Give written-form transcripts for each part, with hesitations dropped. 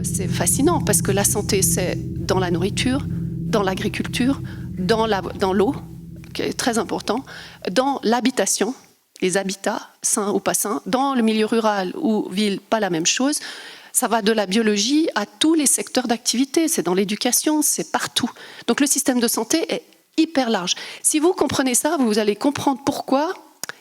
C'est fascinant parce que la santé, c'est dans la nourriture, dans l'agriculture, dans l'eau, qui est très important, dans l'habitation, les habitats, sains ou pas sains, dans le milieu rural ou ville, pas la même chose. Ça va de la biologie à tous les secteurs d'activité, c'est dans l'éducation, c'est partout. Donc le système de santé est hyper large. Si vous comprenez ça, vous allez comprendre pourquoi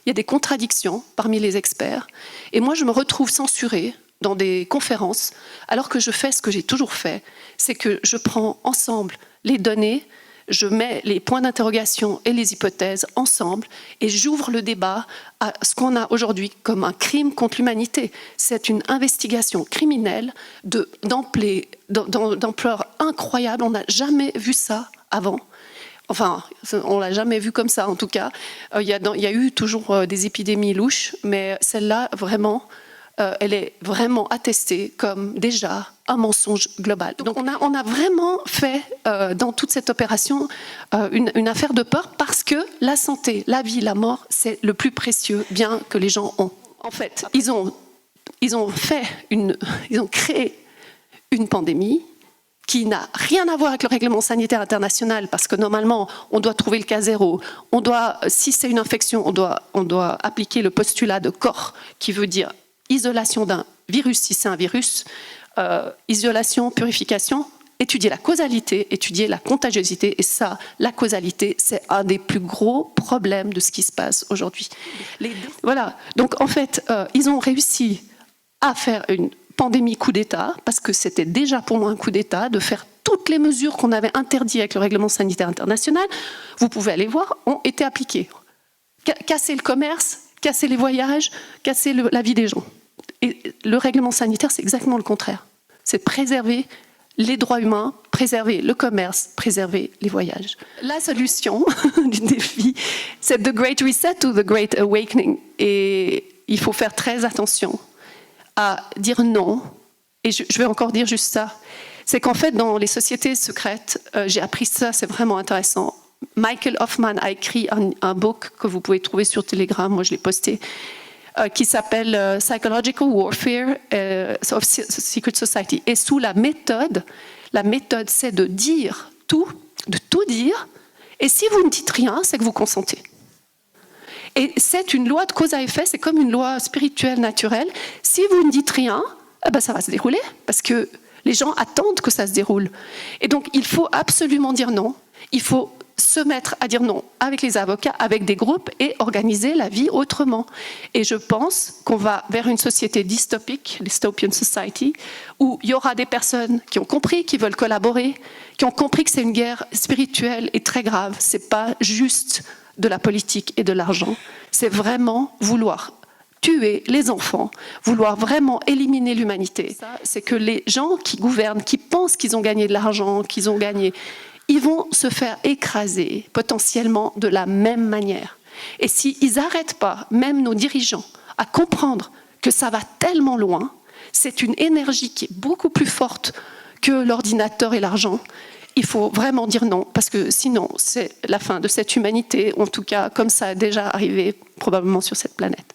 il y a des contradictions parmi les experts. Et moi, je me retrouve censurée dans des conférences, alors que je fais ce que j'ai toujours fait, c'est que je prends ensemble les données, je mets les points d'interrogation et les hypothèses ensemble et j'ouvre le débat à ce qu'on a aujourd'hui comme un crime contre l'humanité. C'est une investigation criminelle d'ampleur incroyable. On n'a jamais vu ça avant. Enfin, on ne l'a jamais vu comme ça en tout cas. Il y a eu toujours des épidémies louches, mais celle-là, vraiment, elle est vraiment attestée comme déjà un mensonge global. Donc on a vraiment fait dans toute cette opération une affaire de peur parce que la santé, la vie, la mort, c'est le plus précieux bien que les gens ont. En fait, ils ont créé une pandémie qui n'a rien à voir avec le règlement sanitaire international, parce que normalement, on doit trouver le cas zéro. Si c'est une infection, on doit appliquer le postulat de Koch, qui veut dire isolation d'un virus, si c'est un virus, isolation, purification, étudier la causalité, étudier la contagiosité. Et ça, la causalité, c'est un des plus gros problèmes de ce qui se passe aujourd'hui. Voilà. Donc, en fait, ils ont réussi à faire une pandémie coup d'État, parce que c'était déjà pour moi un coup d'État, de faire toutes les mesures qu'on avait interdites avec le règlement sanitaire international, vous pouvez aller voir, ont été appliquées. Casser le commerce, casser les voyages, casser la vie des gens. Et le règlement sanitaire, c'est exactement le contraire. C'est préserver les droits humains, préserver le commerce, préserver les voyages. La solution du défi, c'est The Great Reset ou The Great Awakening. Et il faut faire très attention à dire non. Et je vais encore dire juste ça. C'est qu'en fait, dans les sociétés secrètes, j'ai appris ça, c'est vraiment intéressant. Michael Hoffman a écrit un book que vous pouvez trouver sur Telegram, moi je l'ai posté, qui s'appelle Psychological Warfare of Secret Society. Et sous la méthode c'est de dire tout, de tout dire, et si vous ne dites rien, c'est que vous consentez. Et c'est une loi de cause à effet, c'est comme une loi spirituelle naturelle. Si vous ne dites rien, eh ben ça va se dérouler, parce que les gens attendent que ça se déroule. Et donc il faut absolument dire non, il faut se mettre à dire non avec les avocats, avec des groupes et organiser la vie autrement. Et je pense qu'on va vers une société dystopique, dystopian society, où il y aura des personnes qui ont compris, qui veulent collaborer, qui ont compris que c'est une guerre spirituelle et très grave. C'est pas juste de la politique et de l'argent. C'est vraiment vouloir tuer les enfants, vouloir vraiment éliminer l'humanité. C'est que les gens qui gouvernent, qui pensent qu'ils ont gagné de l'argent, ils vont se faire écraser potentiellement de la même manière. Et s'ils n'arrêtent pas, même nos dirigeants, à comprendre que ça va tellement loin, c'est une énergie qui est beaucoup plus forte que l'ordinateur et l'argent. Il faut vraiment dire non, parce que sinon, c'est la fin de cette humanité, en tout cas comme ça a déjà arrivé probablement sur cette planète.